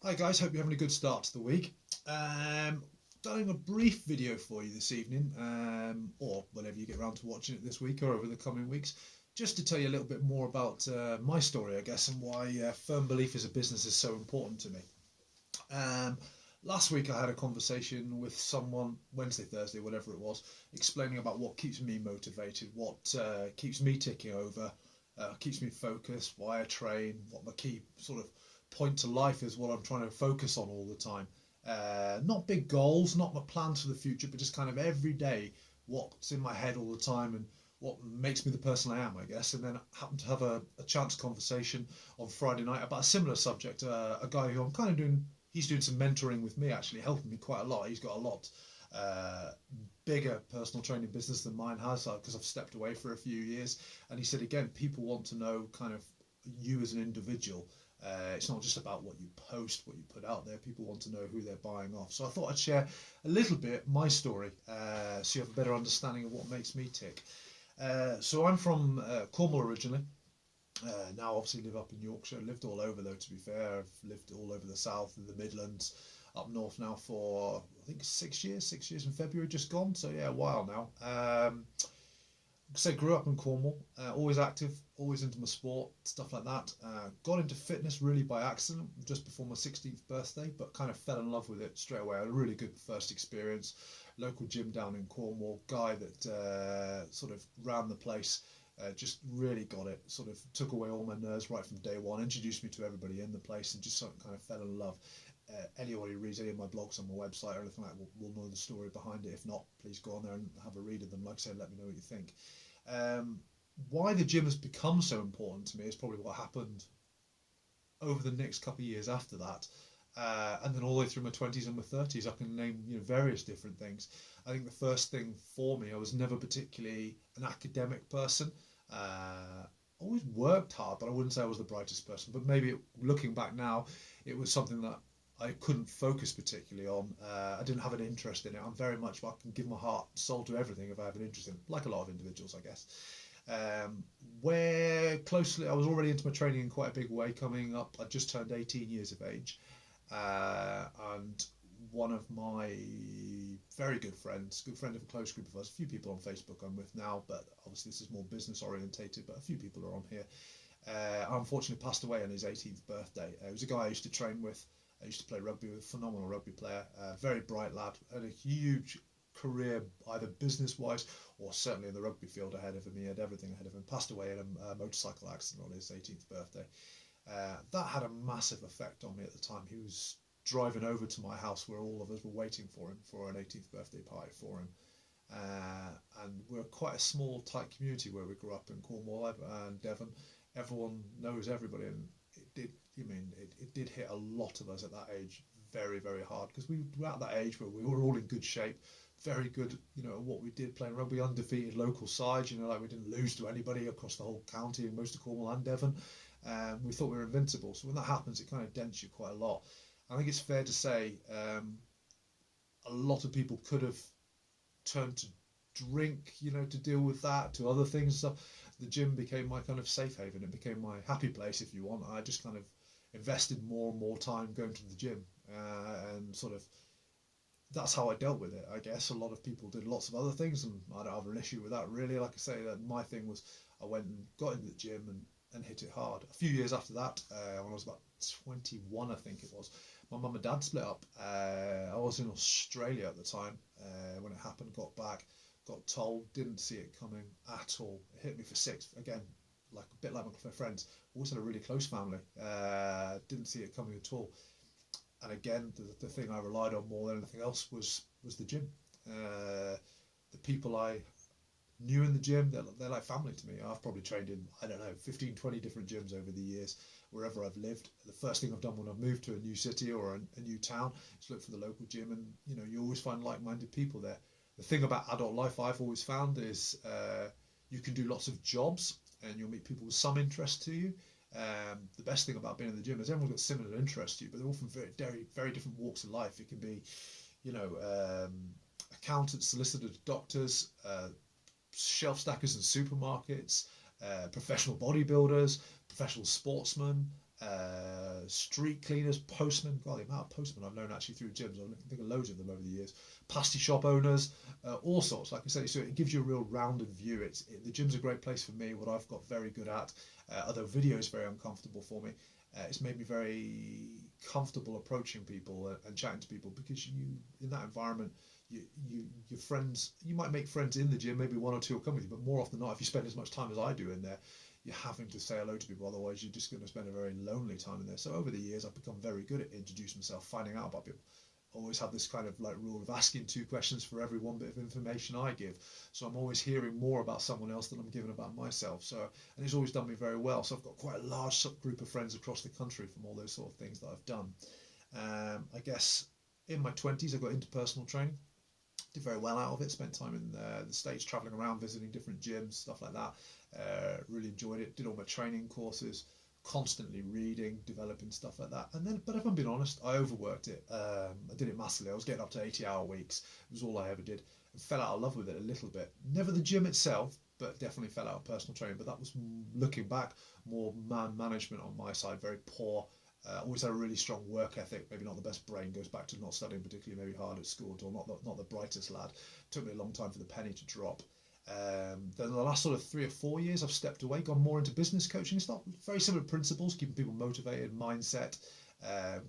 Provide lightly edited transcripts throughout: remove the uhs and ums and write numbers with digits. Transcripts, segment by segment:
Hi guys, hope you're having a good start to the week. Doing a brief video for you this evening, or whenever you get around to watching it this week or over the coming weeks, just to tell you a little bit more about my story, I guess, and why firm belief as a business is so important to me. Um, Last week I had a conversation with someone, Wednesday, Thursday, whatever it was, explaining about what keeps me motivated, what keeps me ticking over, keeps me focused, why I train, what my key sort of point to life is, what I'm trying to focus on all the time. Not big goals, not my plans for the future, but just kind of every day what's in my head all the time and what makes me the person I am, I guess. And then I happened to have a chance conversation on Friday night about a similar subject. A guy who I'm kind of doing, he's doing some mentoring with me, actually, helping me quite a lot. He's got a lot bigger personal training business than mine has, because I've stepped away for a few years. And he said, again, people want to know kind of you as an individual. It's not just about what you post, what you put out there. People want to know who they're buying off. So I thought I'd share a little bit my story, so you have a better understanding of what makes me tick. So I'm from Cornwall originally. Now obviously live up in Yorkshire. Lived all over though, to be fair. I've lived all over the south and the Midlands, up north now for I think 6 years. 6 years in February just gone. So yeah, a while now. So grew up in Cornwall, always active, always into my sport, stuff like that. Got into fitness really by accident just before my 16th birthday, but kind of fell in love with it straight away. I had a really good first experience. Local gym down in Cornwall, guy that sort of ran the place, just really got it, sort of took away all my nerves right from day one, introduced me to everybody in the place, and just sort of kind of fell in love. Anyone who reads any of my blogs on my website or anything like that will know the story behind it. If not, please go on there and have a read of them. Like I said, let me know what you think. Why the gym has become so important to me is probably what happened over the next couple of years after that, and then all the way through my 20s and my 30s. I can name various different things. I think the first thing for me, I was never particularly an academic person. Always worked hard, but I wouldn't say I was the brightest person. But maybe looking back now, it was something that I couldn't focus particularly on. I didn't have an interest in it. I'm very much, I can give my heart, soul to everything if I have an interest in it, like a lot of individuals, I guess. Where closely, I was already into my training in quite a big way coming up. I just turned 18 years of age. And one of my very good friends, good friend of a close group of us, a few people on Facebook I'm with now, but obviously this is more business orientated, but a few people are on here. Unfortunately passed away on his 18th birthday. He was a guy I used to train with. I used to play rugby with, phenomenal rugby player, very bright lad, had a huge career either business-wise or certainly in the rugby field ahead of him. He had everything ahead of him. Passed away in a motorcycle accident on his 18th birthday. That had a massive effect on me at the time. He was driving over to my house where all of us were waiting for him for an 18th birthday party for him. And we're quite a small, tight community where we grew up in Cornwall and Devon. Everyone knows everybody, and it did hit a lot of us at that age very, very hard, because we were at that age where we were all in good shape, very good, at what we did, playing rugby, undefeated local sides, like we didn't lose to anybody across the whole county, and most of Cornwall and Devon. We thought we were invincible. So when that happens, it kind of dents you quite a lot. I think it's fair to say a lot of people could have turned to drink, to deal with that, to other things and stuff. The gym became my kind of safe haven. It became my happy place, if you want. I just kind of invested more and more time going to the gym, and sort of that's how I dealt with it, I guess. A lot of people did lots of other things, and I don't have an issue with that really. Like I say, that my thing was I went and got into the gym and hit it hard. A few years after that, when I was about 21, I think it was, my mum and dad split up. I was in Australia at the time when it happened, got back, got told, didn't see it coming at all. It hit me for six. Again, like a bit like my friends, always had a really close family. Didn't see it coming at all. And again, the thing I relied on more than anything else was the gym. The people I knew in the gym, they're like family to me. I've probably trained in, 15, 20 different gyms over the years, wherever I've lived. The first thing I've done when I've moved to a new city or a new town is look for the local gym, and you always find like-minded people there. The thing about adult life I've always found is you can do lots of jobs and you'll meet people with some interest to you. The best thing about being in the gym is everyone's got similar interests to you, but they're all from very, very different walks of life. It can be, accountants, solicitors, doctors, shelf stackers in supermarkets, professional bodybuilders, professional sportsmen, street cleaners, postmen. God, the amount of postmen I've known actually through gyms. I think of loads of them over the years. Pasty shop owners, all sorts. Like I say, so it gives you a real rounded view. The gym's a great place for me. What I've got very good at, although video is very uncomfortable for me. It's made me very comfortable approaching people and chatting to people, because you, in that environment, your friends, you might make friends in the gym, maybe one or two will come with you, but more often than not, if you spend as much time as I do in there, you're having to say hello to people, otherwise you're just going to spend a very lonely time in there. So over the years, I've become very good at introducing myself, finding out about people. Always have this kind of like rule of asking 2 questions for every one bit of information I give. So I'm always hearing more about someone else than I'm giving about myself. So, and it's always done me very well. So I've got quite a large group of friends across the country from all those sort of things that I've done. I guess in my 20s, I got into personal training. Did very well out of it. Spent time in the States, traveling around, visiting different gyms, stuff like that. Really enjoyed it. Did all my training courses, constantly reading, developing stuff like that. And then, but if I'm being honest, I overworked it. I did it massively. I was getting up to 80-hour weeks. It was all I ever did. And fell out of love with it a little bit. Never the gym itself, but definitely fell out of personal training. But that was, looking back, more man management on my side. Very poor. Always had a really strong work ethic. Maybe not the best brain. Goes back to not studying particularly maybe hard at school, or not the brightest lad. Took me a long time for the penny to drop. Then the last sort of 3 or 4 years, I've stepped away, gone more into business coaching stuff. Very similar principles, keeping people motivated, mindset,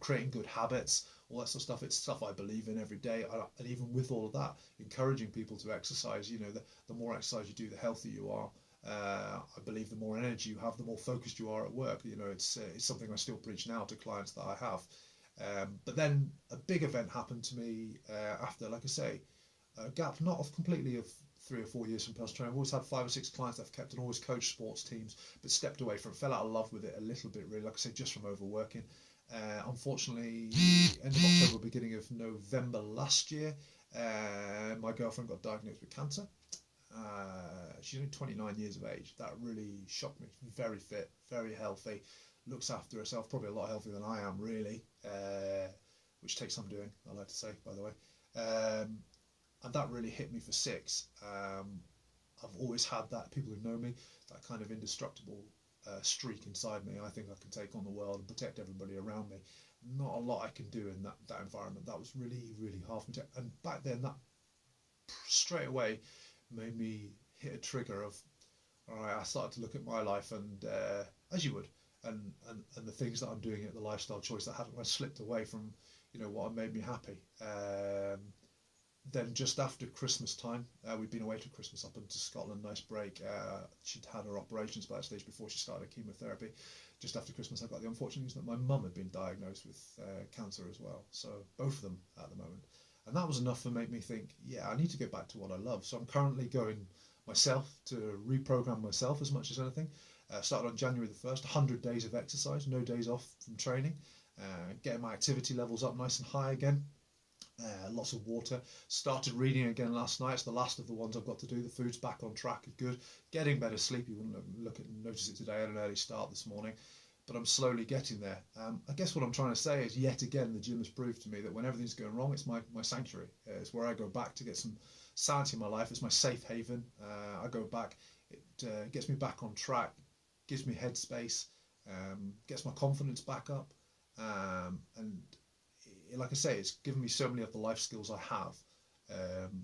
creating good habits, all that sort of stuff. It's stuff I believe in every day. And even with all of that, encouraging people to exercise. You know, the more exercise you do, the healthier you are. I believe the more energy you have, the more focused you are at work. You know, it's something I still preach now to clients that I have. But then a big event happened to me after, like I say, a gap not of completely of 3 or 4 years from personal training. I've always had 5 or 6 clients that I've kept and always coached sports teams, but stepped away from it, fell out of love with it a little bit, really, like I say, just from overworking. Unfortunately, end of October, beginning of November last year, my girlfriend got diagnosed with cancer. She's only 29 years of age. That really shocked me. Very fit, very healthy, looks after herself, probably a lot healthier than I am, really, which takes some doing, I like to say, by the way. And that really hit me for 6. I've always had that, people who know me, that kind of indestructible streak inside me. I think I can take on the world and protect everybody around me. Not a lot I can do in that environment. That was really, really hard for me to, and back then, that straight away made me hit a trigger of, all right, I started to look at my life, and as you would, and the things that I'm doing at the lifestyle choice that hadn't, I slipped away from, you know, what had made me happy. Then just after Christmas time, we'd been away to Christmas up into Scotland, nice break. She'd had her operations by that stage before she started chemotherapy. Just after Christmas, I got the unfortunate news that my mum had been diagnosed with cancer as well. So both of them at the moment. And that was enough to make me think, yeah, I need to get back to what I love. So I'm currently going myself to reprogram myself as much as anything. Started on January the 1st, 100 days of exercise, no days off from training. Getting my activity levels up nice and high again. Lots of water. Started reading again last night. It's the last of the ones I've got to do. The food's back on track, good. Getting better sleep. You wouldn't notice it today. I had an early start this morning, but I'm slowly getting there. I guess what I'm trying to say is, yet again, the gym has proved to me that when everything's going wrong, it's my sanctuary. It's where I go back to get some sanity in my life. It's my safe haven. I go back. It gets me back on track, gives me headspace, gets my confidence back up, and like I say, it's given me so many of the life skills I have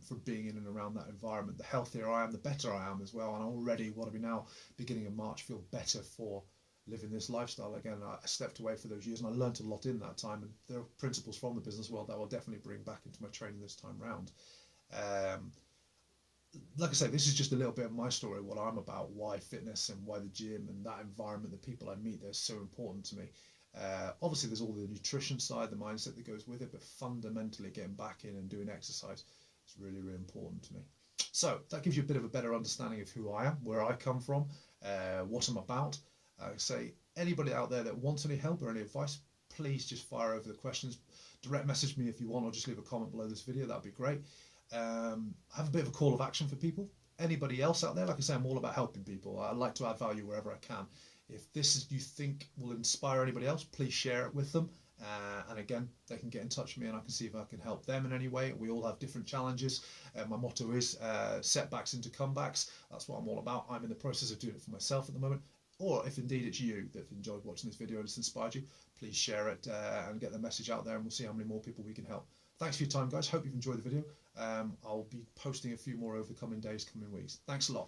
from being in and around that environment. The healthier I am, the better I am as well. And already, what are we now, beginning of March, feel better for living this lifestyle again. I stepped away for those years and I learned a lot in that time. And there are principles from the business world that I will definitely bring back into my training this time round. Like I say, this is just a little bit of my story, what I'm about, why fitness and why the gym and that environment, the people I meet, they're so important to me. Obviously there's all the nutrition side, the mindset that goes with it, but fundamentally getting back in and doing exercise is really, really important to me. So that gives you a bit of a better understanding of who I am, where I come from, what I'm about. Say anybody out there that wants any help or any advice, please just fire over the questions. Direct message me if you want, or just leave a comment below this video. That'd be great. I have a bit of a call of action for people. Anybody else out there, like I say, I'm all about helping people. I like to add value wherever I can. If this is, you think will inspire anybody else, please share it with them. And again, they can get in touch with me and I can see if I can help them in any way. We all have different challenges. My motto is setbacks into comebacks. That's what I'm all about. I'm in the process of doing it for myself at the moment. or if indeed it's you that enjoyed watching this video and it's inspired you, please share it and get the message out there, and we'll see how many more people we can help. Thanks for your time, guys. Hope you've enjoyed the video. I'll be posting a few more over the coming days, coming weeks. Thanks a lot.